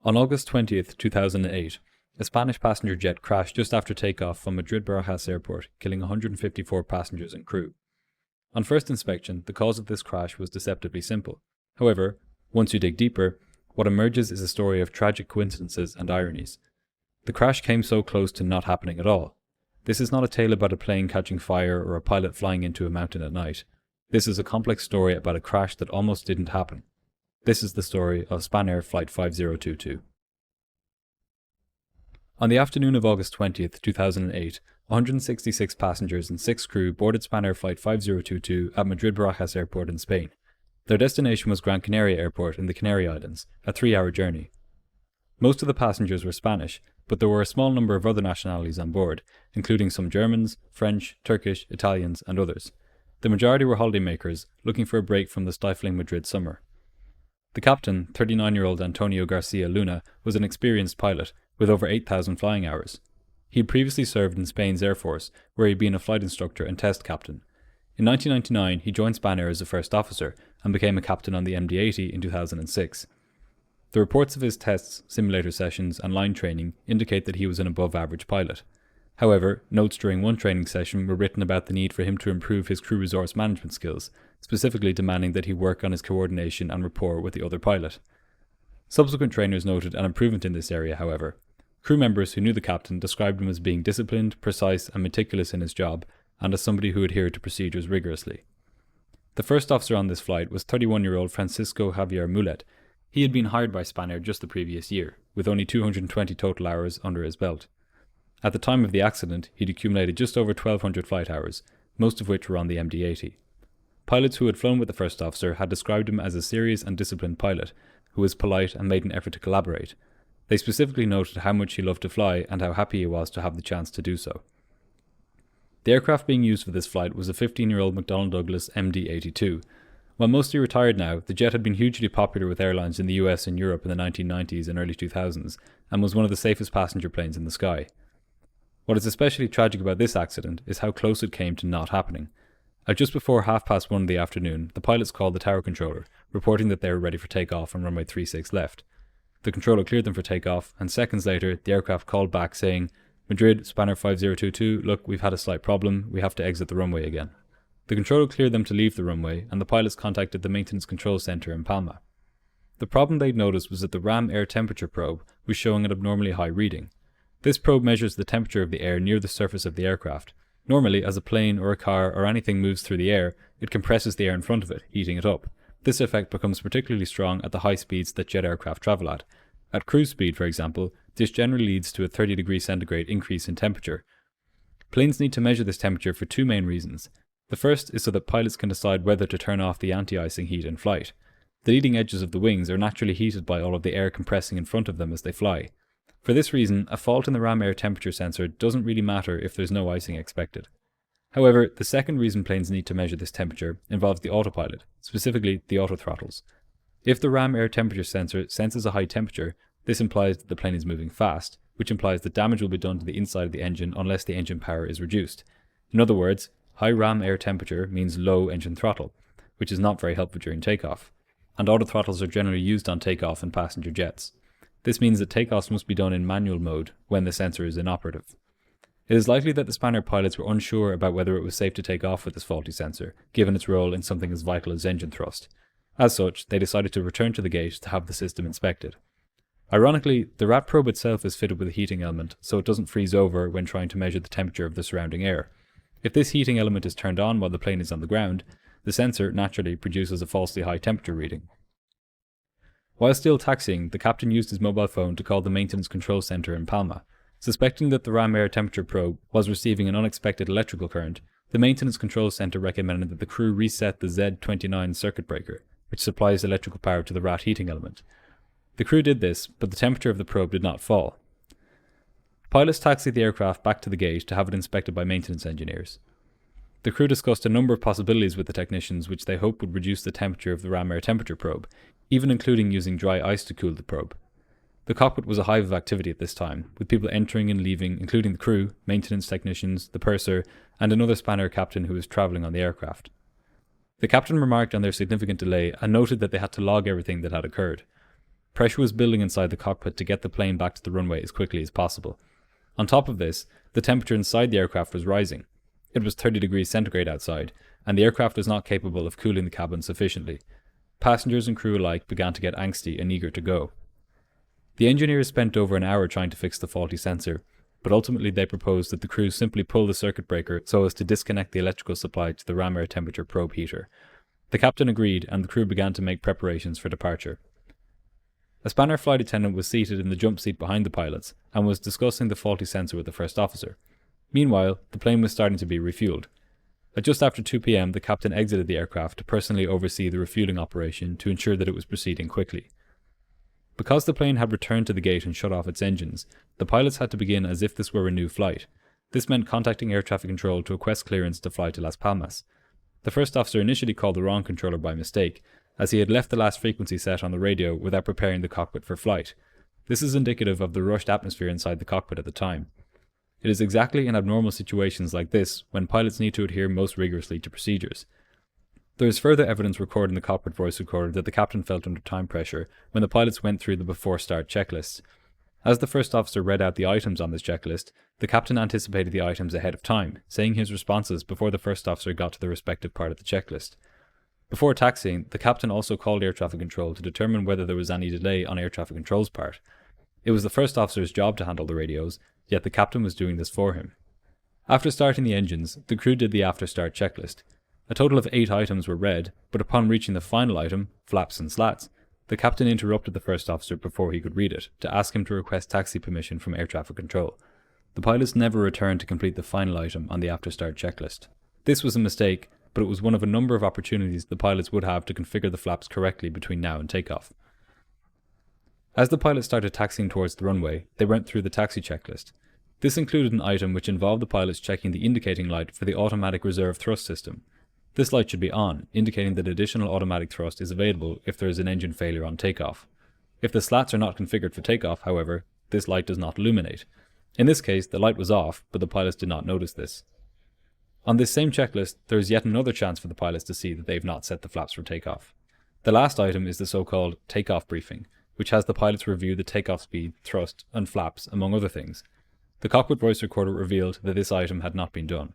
On August 20th, 2008, a Spanish passenger jet crashed just after takeoff from Madrid-Barajas Airport, killing 154 passengers and crew. On first inspection, the cause of this crash was deceptively simple. However, once you dig deeper, what emerges is a story of tragic coincidences and ironies. The crash came so close to not happening at all. This is not a tale about a plane catching fire or a pilot flying into a mountain at night. This is a complex story about a crash that almost didn't happen. This is the story of Spanair Flight 5022. On the afternoon of August 20th, 2008, 166 passengers and 6 crew boarded Spanair Flight 5022 at Madrid-Barajas Airport in Spain. Their destination was Gran Canaria Airport in the Canary Islands, a 3-hour journey. Most of the passengers were Spanish, but there were a small number of other nationalities on board, including some Germans, French, Turkish, Italians, and others. The majority were holidaymakers, looking for a break from the stifling Madrid summer. The captain, 39-year-old Antonio Garcia Luna, was an experienced pilot, with over 8,000 flying hours. He had previously served in Spain's Air Force, where he had been a flight instructor and test captain. In 1999, he joined Spanair as a first officer, and became a captain on the MD-80 in 2006. The reports of his tests, simulator sessions, and line training indicate that he was an above-average pilot. However, notes during one training session were written about the need for him to improve his crew resource management skills, specifically demanding that he work on his coordination and rapport with the other pilot. Subsequent trainers noted an improvement in this area, however. Crew members who knew the captain described him as being disciplined, precise, and meticulous in his job, and as somebody who adhered to procedures rigorously. The first officer on this flight was 31-year-old Francisco Javier Mulet. He had been hired by Spanair just the previous year, with only 220 total hours under his belt. At the time of the accident, he'd accumulated just over 1,200 flight hours, most of which were on the MD-80. Pilots who had flown with the first officer had described him as a serious and disciplined pilot, who was polite and made an effort to collaborate. They specifically noted how much he loved to fly and how happy he was to have the chance to do so. The aircraft being used for this flight was a 15-year-old McDonnell Douglas MD-82. While mostly retired now, the jet had been hugely popular with airlines in the US and Europe in the 1990s and early 2000s, and was one of the safest passenger planes in the sky. What is especially tragic about this accident is how close it came to not happening. At just before 1:30 in the afternoon, the pilots called the tower controller, reporting that they were ready for takeoff on runway 36 left. The controller cleared them for takeoff, and seconds later, the aircraft called back saying, "Madrid, Spanair 5022, look, we've had a slight problem, we have to exit the runway again." The controller cleared them to leave the runway, and the pilots contacted the maintenance control center in Palma. The problem they'd noticed was that the RAM air temperature probe was showing an abnormally high reading. This probe measures the temperature of the air near the surface of the aircraft. Normally, as a plane or a car or anything moves through the air, it compresses the air in front of it, heating it up. This effect becomes particularly strong at the high speeds that jet aircraft travel at. At cruise speed, for example, this generally leads to a 30 degrees centigrade increase in temperature. Planes need to measure this temperature for 2 main reasons. The first is so that pilots can decide whether to turn off the anti-icing heat in flight. The leading edges of the wings are naturally heated by all of the air compressing in front of them as they fly. For this reason, a fault in the RAM air temperature sensor doesn't really matter if there's no icing expected. However, the second reason planes need to measure this temperature involves the autopilot, specifically the autothrottles. If the RAM air temperature sensor senses a high temperature, this implies that the plane is moving fast, which implies that damage will be done to the inside of the engine unless the engine power is reduced. In other words, high RAM air temperature means low engine throttle, which is not very helpful during takeoff, and autothrottles are generally used on takeoff in passenger jets. This means that takeoffs must be done in manual mode when the sensor is inoperative. It is likely that the Spanair pilots were unsure about whether it was safe to take off with this faulty sensor, given its role in something as vital as engine thrust. As such, they decided to return to the gate to have the system inspected. Ironically, the RAT probe itself is fitted with a heating element, so it doesn't freeze over when trying to measure the temperature of the surrounding air. If this heating element is turned on while the plane is on the ground, the sensor naturally produces a falsely high temperature reading. While still taxiing, the captain used his mobile phone to call the maintenance control center in Palma. Suspecting that the RAM air temperature probe was receiving an unexpected electrical current, the maintenance control center recommended that the crew reset the Z29 circuit breaker, which supplies electrical power to the RAT heating element. The crew did this, but the temperature of the probe did not fall. Pilots taxied the aircraft back to the gate to have it inspected by maintenance engineers. The crew discussed a number of possibilities with the technicians which they hoped would reduce the temperature of the RAM air temperature probe, even including using dry ice to cool the probe. The cockpit was a hive of activity at this time, with people entering and leaving, including the crew, maintenance technicians, the purser, and another Spanair captain who was travelling on the aircraft. The captain remarked on their significant delay and noted that they had to log everything that had occurred. Pressure was building inside the cockpit to get the plane back to the runway as quickly as possible. On top of this, the temperature inside the aircraft was rising. It was 30 degrees centigrade outside, and the aircraft was not capable of cooling the cabin sufficiently. Passengers and crew alike began to get angsty and eager to go. The engineers spent over an hour trying to fix the faulty sensor, but ultimately they proposed that the crew simply pull the circuit breaker so as to disconnect the electrical supply to the ram air temperature probe heater. The captain agreed, and the crew began to make preparations for departure. A Spanair flight attendant was seated in the jump seat behind the pilots and was discussing the faulty sensor with the first officer. Meanwhile, the plane was starting to be refueled. At just after 2 p.m, the captain exited the aircraft to personally oversee the refueling operation to ensure that it was proceeding quickly. Because the plane had returned to the gate and shut off its engines, the pilots had to begin as if this were a new flight. This meant contacting air traffic control to request clearance to fly to Las Palmas. The first officer initially called the wrong controller by mistake, as he had left the last frequency set on the radio without preparing the cockpit for flight. This is indicative of the rushed atmosphere inside the cockpit at the time. It is exactly in abnormal situations like this when pilots need to adhere most rigorously to procedures. There is further evidence recorded in the cockpit voice recorder that the captain felt under time pressure when the pilots went through the before start checklists. As the first officer read out the items on this checklist, the captain anticipated the items ahead of time, saying his responses before the first officer got to the respective part of the checklist. Before taxiing, the captain also called air traffic control to determine whether there was any delay on air traffic control's part. It was the first officer's job to handle the radios, yet the captain was doing this for him. After starting the engines, the crew did the after start checklist. A total of 8 items were read, but upon reaching the final item, flaps and slats, the captain interrupted the first officer before he could read it, to ask him to request taxi permission from air traffic control. The pilots never returned to complete the final item on the after start checklist. This was a mistake, but it was one of a number of opportunities the pilots would have to configure the flaps correctly between now and takeoff. As the pilots started taxiing towards the runway, they went through the taxi checklist. This included an item which involved the pilots checking the indicating light for the automatic reserve thrust system. This light should be on, indicating that additional automatic thrust is available if there is an engine failure on takeoff. If the slats are not configured for takeoff, however, this light does not illuminate. In this case, the light was off, but the pilots did not notice this. On this same checklist, there is yet another chance for the pilots to see that they have not set the flaps for takeoff. The last item is the so-called takeoff briefing, which has the pilots review the takeoff speed, thrust, and flaps, among other things. The cockpit voice recorder revealed that this item had not been done.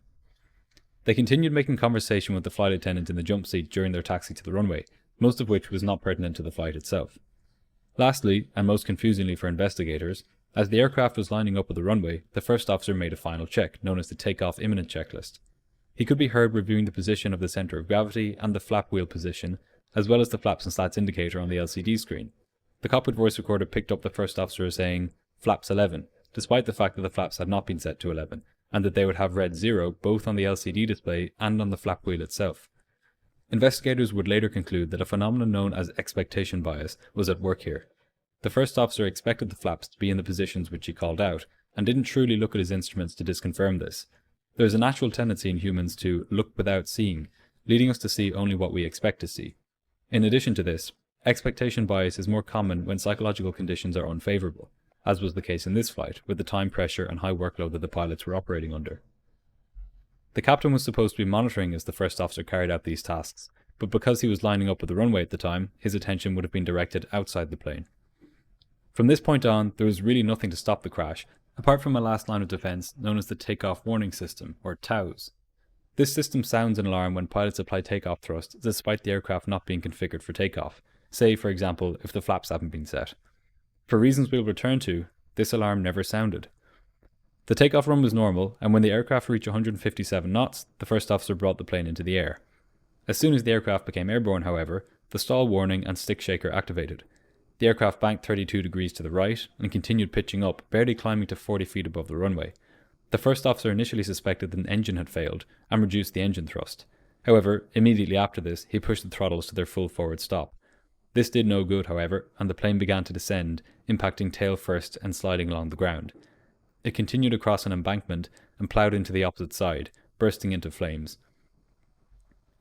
They continued making conversation with the flight attendant in the jump seat during their taxi to the runway, most of which was not pertinent to the flight itself. Lastly, and most confusingly for investigators, as the aircraft was lining up with the runway, the first officer made a final check, known as the takeoff imminent checklist. He could be heard reviewing the position of the centre of gravity and the flap wheel position, as well as the flaps and slats indicator on the LCD screen. The cockpit voice recorder picked up the first officer as saying, "Flaps 11," despite the fact that the flaps had not been set to 11, and that they would have read 0 both on the LCD display and on the flap wheel itself. Investigators would later conclude that a phenomenon known as expectation bias was at work here. The first officer expected the flaps to be in the positions which he called out, and didn't truly look at his instruments to disconfirm this. There is a natural tendency in humans to look without seeing, leading us to see only what we expect to see. In addition to this, expectation bias is more common when psychological conditions are unfavourable, as was the case in this flight, with the time pressure and high workload that the pilots were operating under. The captain was supposed to be monitoring as the first officer carried out these tasks, but because he was lining up with the runway at the time, his attention would have been directed outside the plane. From this point on, there was really nothing to stop the crash, apart from a last line of defense known as the takeoff warning system, or TAWS. This system sounds an alarm when pilots apply takeoff thrust despite the aircraft not being configured for takeoff, say for example if the flaps haven't been set. For reasons we'll return to, this alarm never sounded. The takeoff run was normal, and when the aircraft reached 157 knots, the first officer brought the plane into the air. As soon as the aircraft became airborne, however, the stall warning and stick shaker activated. The aircraft banked 32 degrees to the right and continued pitching up, barely climbing to 40 feet above the runway. The first officer initially suspected that an engine had failed and reduced the engine thrust. However, immediately after this, he pushed the throttles to their full forward stop. This did no good, however, and the plane began to descend, impacting tail first and sliding along the ground. It continued across an embankment and ploughed into the opposite side, bursting into flames.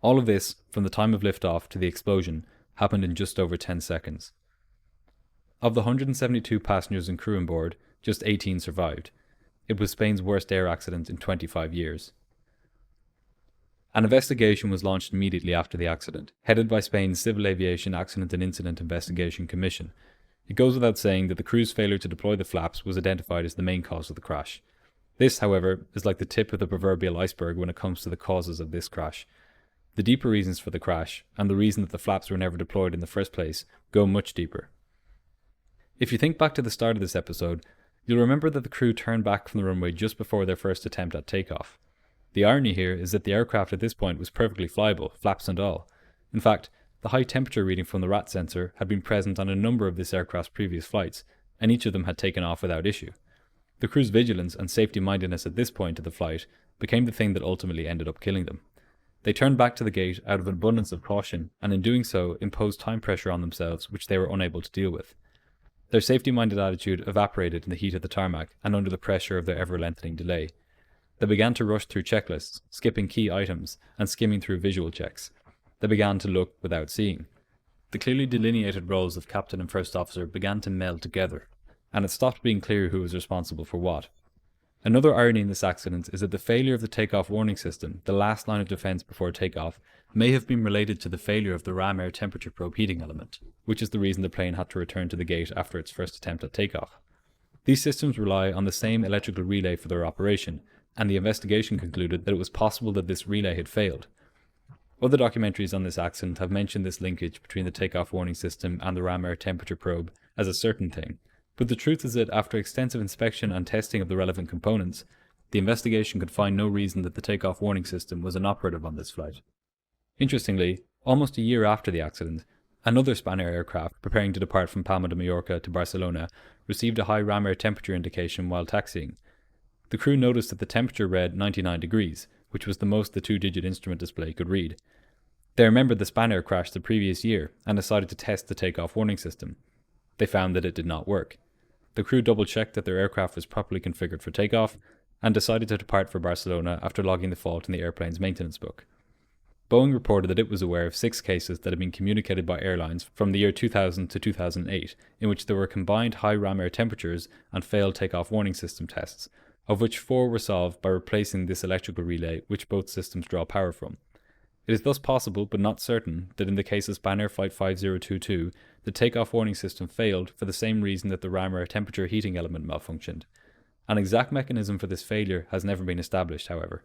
All of this, from the time of liftoff to the explosion, happened in just over 10 seconds. Of the 172 passengers and crew on board, just 18 survived. It was Spain's worst air accident in 25 years. An investigation was launched immediately after the accident, headed by Spain's Civil Aviation Accident and Incident Investigation Commission. It goes without saying that the crew's failure to deploy the flaps was identified as the main cause of the crash. This, however, is like the tip of the proverbial iceberg when it comes to the causes of this crash. The deeper reasons for the crash, and the reason that the flaps were never deployed in the first place, go much deeper. If you think back to the start of this episode, you'll remember that the crew turned back from the runway just before their first attempt at takeoff. The irony here is that the aircraft at this point was perfectly flyable, flaps and all. In fact, the high temperature reading from the RAT sensor had been present on a number of this aircraft's previous flights, and each of them had taken off without issue. The crew's vigilance and safety-mindedness at this point of the flight became the thing that ultimately ended up killing them. They turned back to the gate out of an abundance of caution, and in doing so imposed time pressure on themselves which they were unable to deal with. Their safety-minded attitude evaporated in the heat of the tarmac and under the pressure of their ever-lengthening delay. They began to rush through checklists, skipping key items, and skimming through visual checks. They began to look without seeing. The clearly delineated roles of captain and first officer began to meld together, and it stopped being clear who was responsible for what. Another irony in this accident is that the failure of the takeoff warning system, the last line of defense before takeoff, may have been related to the failure of the ram air temperature probe heating element, which is the reason the plane had to return to the gate after its first attempt at takeoff. These systems rely on the same electrical relay for their operation, and the investigation concluded that it was possible that this relay had failed. Other documentaries on this accident have mentioned this linkage between the takeoff warning system and the ram air temperature probe as a certain thing, but the truth is that after extensive inspection and testing of the relevant components, the investigation could find no reason that the takeoff warning system was inoperative on this flight. Interestingly, almost a year after the accident, another Spanair aircraft preparing to depart from Palma de Mallorca to Barcelona received a high ram air temperature indication while taxiing. The crew noticed that the temperature read 99 degrees, which was the most the two-digit instrument display could read. They remembered the Spanair crash the previous year and decided to test the takeoff warning system. They found that it did not work. The crew double-checked that their aircraft was properly configured for takeoff and decided to depart for Barcelona after logging the fault in the airplane's maintenance book. Boeing reported that it was aware of 6 cases that had been communicated by airlines from the year 2000 to 2008 in which there were combined high ram air temperatures and failed takeoff warning system tests, of which 4 were solved by replacing this electrical relay which both systems draw power from. It is thus possible, but not certain, that in the case of Spanair Flight 5022, the takeoff warning system failed for the same reason that the ram air temperature heating element malfunctioned. An exact mechanism for this failure has never been established, however.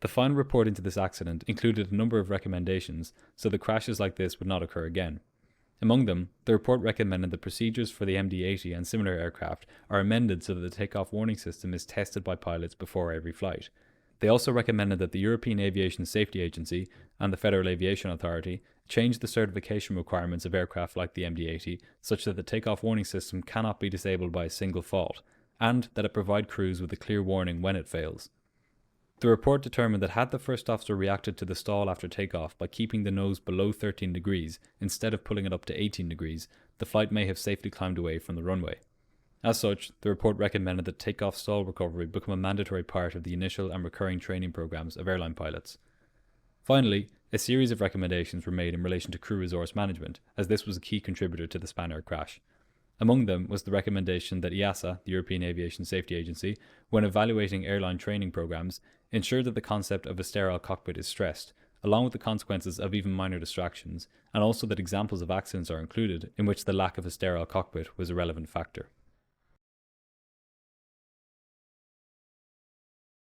The final report into this accident included a number of recommendations so that crashes like this would not occur again. Among them, the report recommended that procedures for the MD-80 and similar aircraft are amended so that the takeoff warning system is tested by pilots before every flight. They also recommended that the European Aviation Safety Agency and the Federal Aviation Authority change the certification requirements of aircraft like the MD-80 such that the takeoff warning system cannot be disabled by a single fault, and that it provide crews with a clear warning when it fails. The report determined that had the first officer reacted to the stall after takeoff by keeping the nose below 13 degrees instead of pulling it up to 18 degrees, the flight may have safely climbed away from the runway. As such, the report recommended that takeoff stall recovery become a mandatory part of the initial and recurring training programs of airline pilots. Finally, a series of recommendations were made in relation to crew resource management, as this was a key contributor to the Spanair crash. Among them was the recommendation that EASA, the European Aviation Safety Agency, when evaluating airline training programs, ensure that the concept of a sterile cockpit is stressed, along with the consequences of even minor distractions, and also that examples of accidents are included in which the lack of a sterile cockpit was a relevant factor.